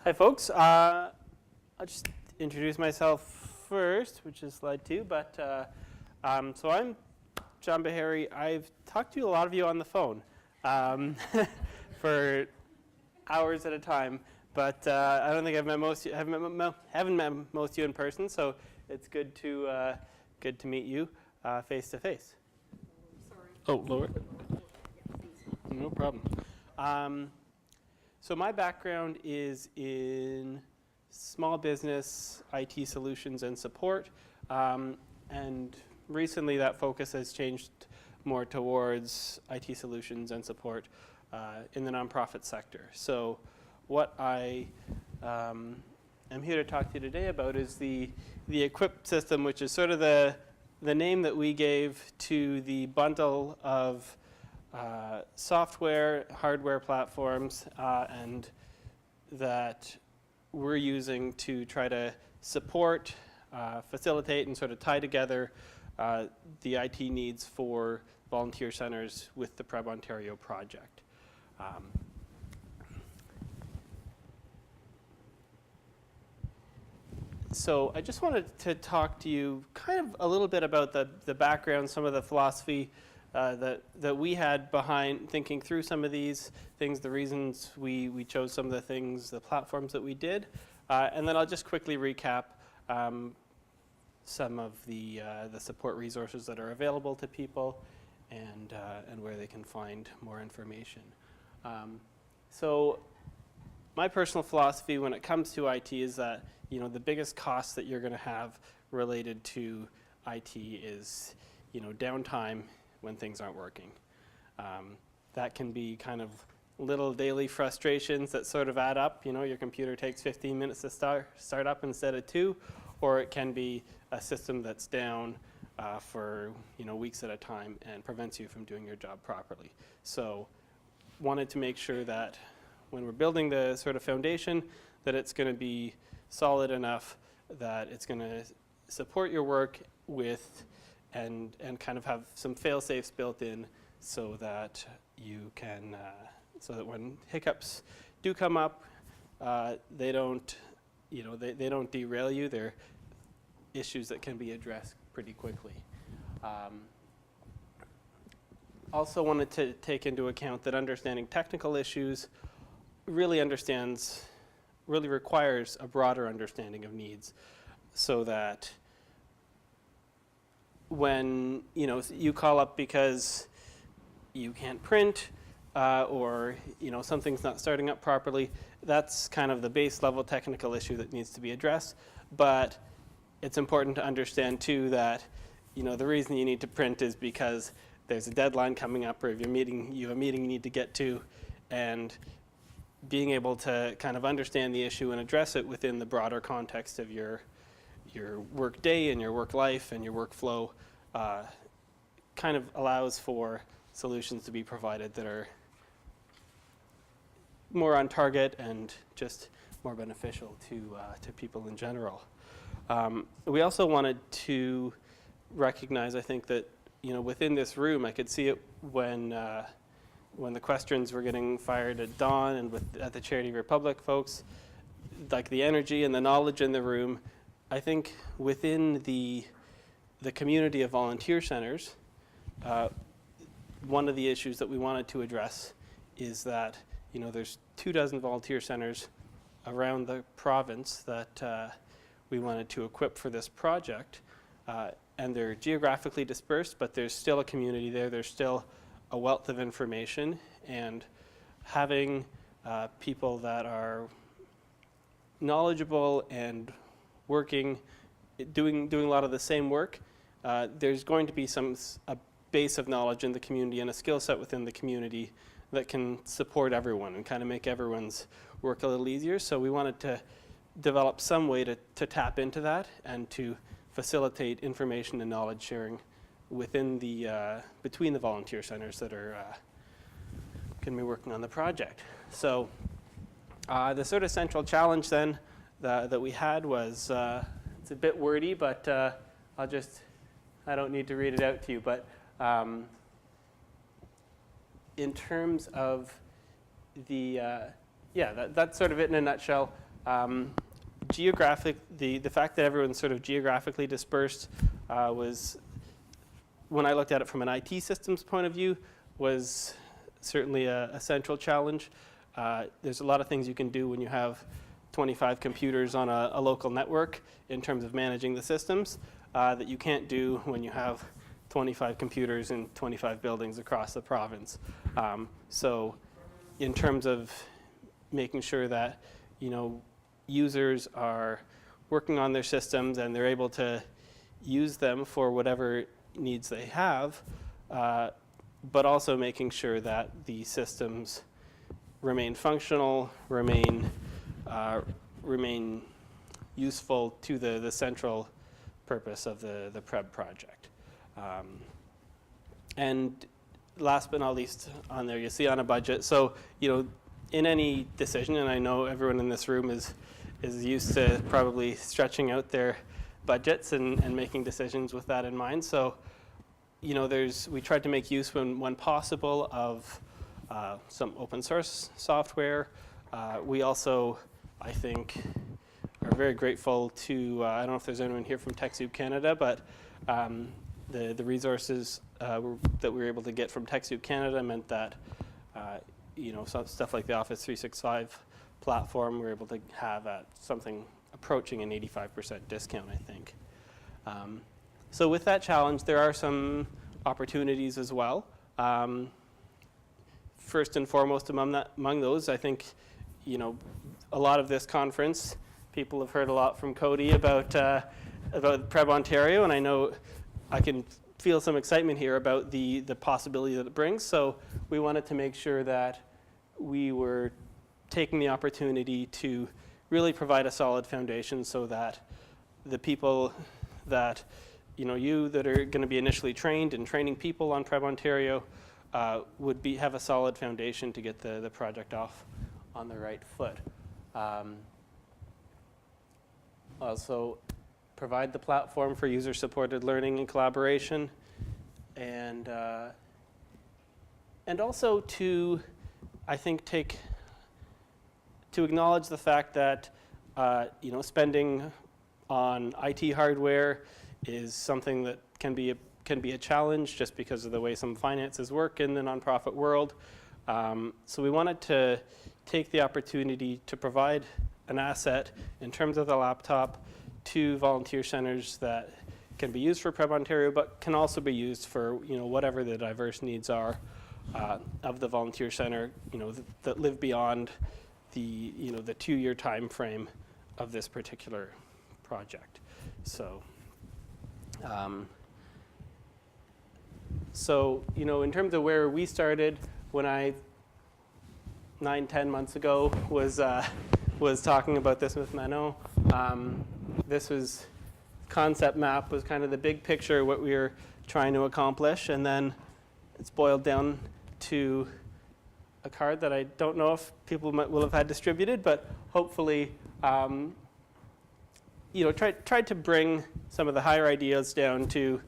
Hi, folks. I'll just introduce myself first, which is slide 2. But so I'm Jon Beharry. I've talked to a lot of you on the phone for hours at a time, but I don't think I've met most. Haven't met most of you in person, so it's good to meet you face to face. Sorry. Oh, lower. No problem. So my background is in small business, IT solutions, and support. And recently that focus has changed more towards IT solutions and support in the nonprofit sector. So what I am here to talk to you today about is the eQuipt system, which is sort of the name that we gave to the bundle of software, hardware platforms, and that we're using to try to support, facilitate, and sort of tie together the IT needs for volunteer centers with the PREB Ontario project. So I just wanted to talk to you kind of a little bit about the background, some of the philosophy that we had behind thinking through some of these things, the reasons we chose some of the things, the platforms that we did, and then I'll just quickly recap some of the support resources that are available to people and where they can find more information. So my personal philosophy when it comes to IT is that the biggest cost that you're going to have related to IT is downtime when things aren't working. That can be kind of little daily frustrations that sort of add up. Your computer takes 15 minutes to start up instead of 2, or it can be a system that's down for weeks at a time and prevents you from doing your job properly. So wanted to make sure that when we're building the sort of foundation that it's going to be solid enough that it's going to support your work with and kind of have some fail-safes built in so that you can, so that when hiccups do come up, they don't, they don't derail you. They're issues that can be addressed pretty quickly. Also wanted to take into account that understanding technical issues really requires a broader understanding of needs, so that when you call up because you can't print or something's not starting up properly, that's kind of the base level technical issue that needs to be addressed. But it's important to understand too that the reason you need to print is because there's a deadline coming up, or if you have a meeting you need to get to, and being able to kind of understand the issue and address it within the broader context of your work day and your work life and your workflow kind of allows for solutions to be provided that are more on target and just more beneficial to people in general. We also wanted to recognize, I think, that within this room, I could see it when the questions were getting fired at Dawn and at the Charity Republic folks, like the energy and the knowledge in the room. I think within the community of volunteer centers, one of the issues that we wanted to address is that there's 24 volunteer centers around the province that we wanted to equip for this project, and they're geographically dispersed, but there's still a community there. There's still a wealth of information, and having people that are knowledgeable and doing a lot of the same work, there's going to be a base of knowledge in the community and a skill set within the community that can support everyone and kind of make everyone's work a little easier. So we wanted to develop some way to tap into that and to facilitate information and knowledge sharing within between the volunteer centers that are going to be working on the project. So the sort of central challenge then that we had was, it's a bit wordy, but I don't need to read it out to you, but in terms of that's sort of it in a nutshell. The fact that everyone's sort of geographically dispersed was, when I looked at it from an IT systems point of view, was certainly a central challenge. There's a lot of things you can do when you have 25 computers on a local network in terms of managing the systems that you can't do when you have 25 computers in 25 buildings across the province. So in terms of making sure that, users are working on their systems and they're able to use them for whatever needs they have, but also making sure that the systems remain functional, remain useful to the central purpose of the PREB project. And last but not least on there, you see on a budget. So, in any decision, and I know everyone in this room is used to probably stretching out their budgets and making decisions with that in mind. So, we tried to make use when possible of some open source software. We also, I think, are very grateful to, I don't know if there's anyone here from TechSoup Canada, but the resources that we were able to get from TechSoup Canada meant that, some stuff like the Office 365 platform we were able to have at something approaching an 85% discount, I think. So with that challenge, there are some opportunities as well. First and foremost among those, I think, a lot of this conference, people have heard a lot from Cody about PREB Ontario, and I know I can feel some excitement here about the possibility that it brings. So we wanted to make sure that we were taking the opportunity to really provide a solid foundation so that the people that, you that are going to be initially trained and training people on PREB Ontario would have a solid foundation to get the project off on the right foot. Also provide the platform for user-supported learning and collaboration, and also to, I think, to acknowledge the fact that spending on IT hardware is something that can be a challenge just because of the way some finances work in the nonprofit world. So we wanted to take the opportunity to provide an asset in terms of the laptop to volunteer centers that can be used for PREB Ontario, but can also be used for whatever the diverse needs are of the volunteer center, that live beyond the 2-year time frame of this particular project. So, in terms of where we started, when I 9-10 months ago was talking about this with Manon, this was concept map was kind of the big picture, what we were trying to accomplish, and then it's boiled down to a card that I don't know if people will have had distributed, but hopefully, tried to bring some of the higher ideas down to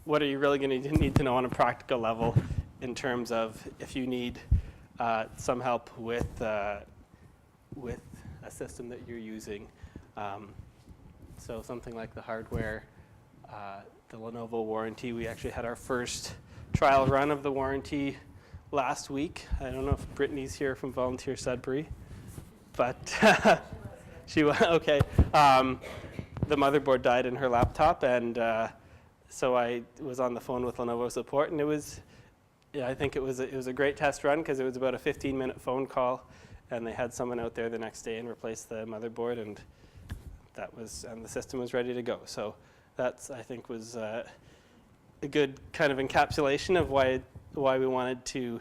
what are you really going to need to know on a practical level in terms of if you need some help with a system that you're using. So something like the hardware, the Lenovo warranty. We actually had our first trial run of the warranty last week. I don't know if Brittany's here from Volunteer Sudbury, but she was okay. The motherboard died in her laptop, and so I was on the phone with Lenovo support, and I think it was a great test run because it was about a 15-minute phone call, and they had someone out there the next day and replace the motherboard, and the system was ready to go. So that's, I think, was a good kind of encapsulation of why we wanted to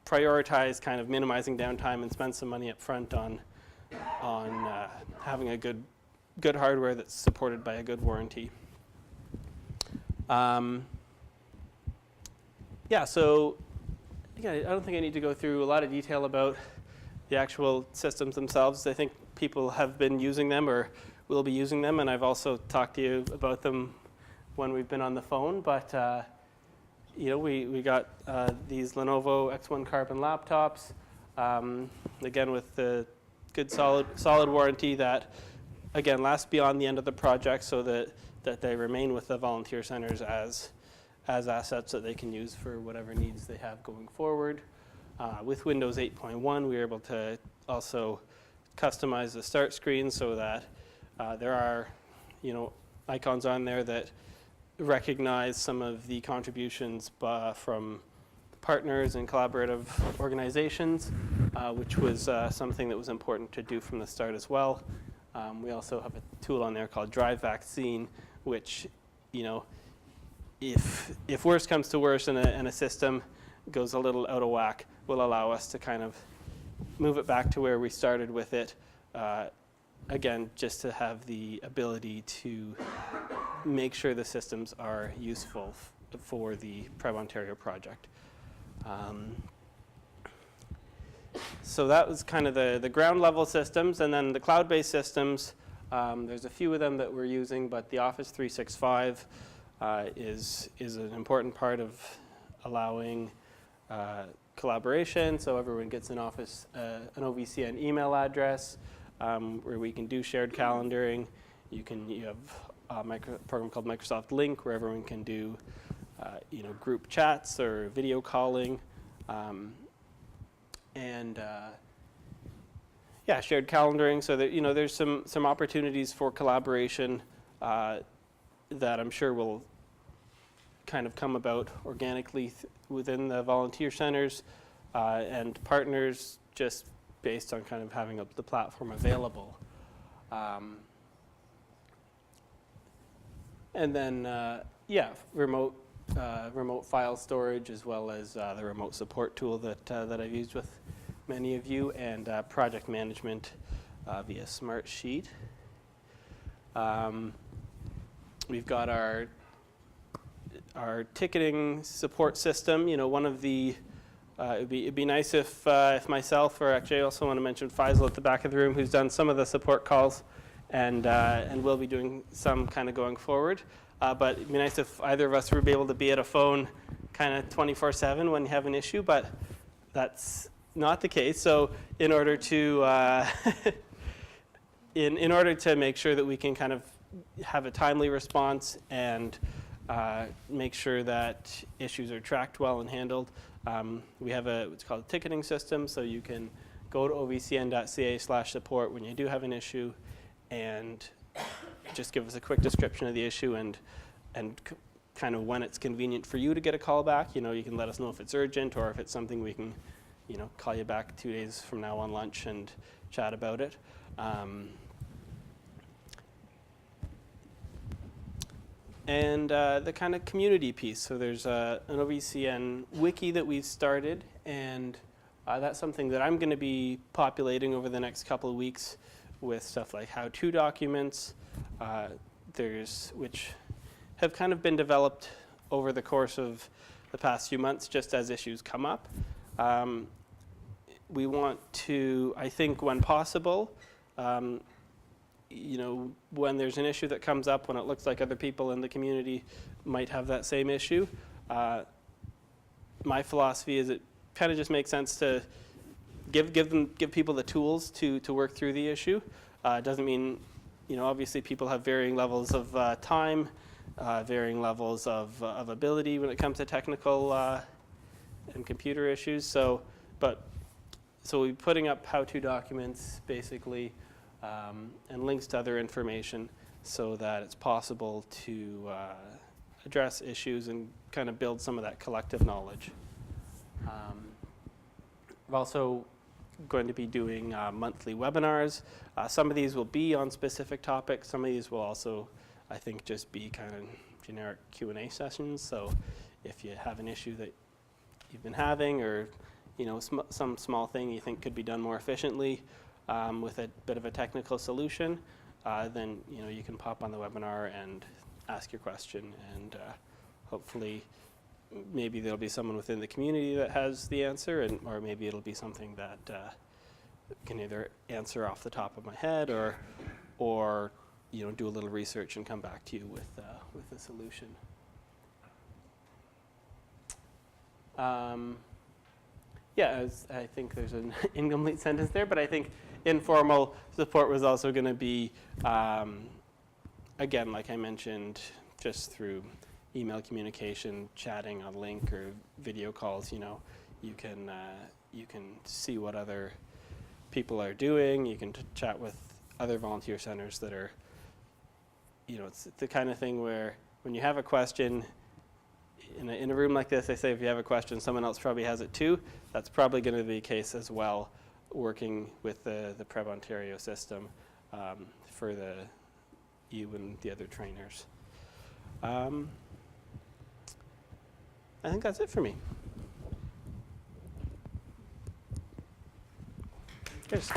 prioritize kind of minimizing downtime and spend some money up front on having a good hardware that's supported by a good warranty. So I don't think I need to go through a lot of detail about the actual systems themselves. I think people have been using them or will be using them, and I've also talked to you about them when we've been on the phone. But we got these Lenovo X1 Carbon laptops, again with the good solid warranty that, again, lasts beyond the end of the project, so that they remain with the volunteer centers as assets that they can use for whatever needs they have going forward. With Windows 8.1, we were able to also customize the start screen so that there are, icons on there that recognize some of the contributions from partners and collaborative organizations, which was something that was important to do from the start as well. We also have a tool on there called Drive Vaccine, which, if worse comes to worse and a system goes a little out of whack, will allow us to kind of move it back to where we started with it. Again, just to have the ability to make sure the systems are useful for the PREB Ontario project. So that was kind of the ground level systems, and then the cloud-based systems, there's a few of them that we're using, but the Office 365 is an important part of allowing collaboration, so everyone gets an an OVCN email address where we can do shared calendaring. You have a program called Microsoft Link where everyone can do group chats or video calling, and shared calendaring, so that there's some opportunities for collaboration that I'm sure will kind of come about organically within the volunteer centers and partners, just based on kind of having the platform available. And then, remote file storage, as well as the remote support tool that I've used with many of you, and project management via Smartsheet. We've got our ticketing support system. One of the it'd be nice if myself, or actually I also want to mention Faisal at the back of the room, who's done some of the support calls, and will be doing some kind of going forward. But it'd be nice if either of us would be able to be at a phone kind of 24/7 when you have an issue, but that's not the case. So in order to in order to make sure that we can kind of have a timely response and make sure that issues are tracked well and handled, we have what's called a ticketing system. So you can go to ovcn.ca/support when you do have an issue, and just give us a quick description of the issue and kind of when it's convenient for you to get a call back. You can let us know if it's urgent, or if it's something we can, call you back 2 days from now on lunch and chat about it. And the kind of community piece. So there's an OVCN wiki that we've started, and that's something that I'm going to be populating over the next couple of weeks with stuff like how-to documents, which have kind of been developed over the course of the past few months, just as issues come up. We want to, I think, when possible, when there's an issue that comes up, when it looks like other people in the community might have that same issue, my philosophy is it kind of just makes sense to give people the tools to work through the issue. It doesn't mean, obviously people have varying levels of time, varying levels of ability when it comes to technical and computer issues. So we're putting up how-to documents, basically, and links to other information, so that it's possible to address issues and kind of build some of that collective knowledge. We're also going to be doing monthly webinars. Some of these will be on specific topics. Some of these will also, I think, just be kind of generic Q&A sessions. So if you have an issue that you've been having, or some small thing you think could be done more efficiently with a bit of a technical solution, then you can pop on the webinar and ask your question, and hopefully maybe there'll be someone within the community that has the answer, or maybe it'll be something that can either answer off the top of my head, or do a little research and come back to you with a solution. Yeah, I think there's an incomplete sentence there, but I think informal support was also going to be, again, like I mentioned, just through email communication, chatting on link or video calls. You know, you can see what other people are doing. You can chat with other volunteer centers that are, you know, it's the kind of thing where when you have a question, in a room like this, they say if you have a question, someone else probably has it too. That's probably going to be the case as well, working with the PREB Ontario system for you and the other trainers. I think that's it for me. Cheers.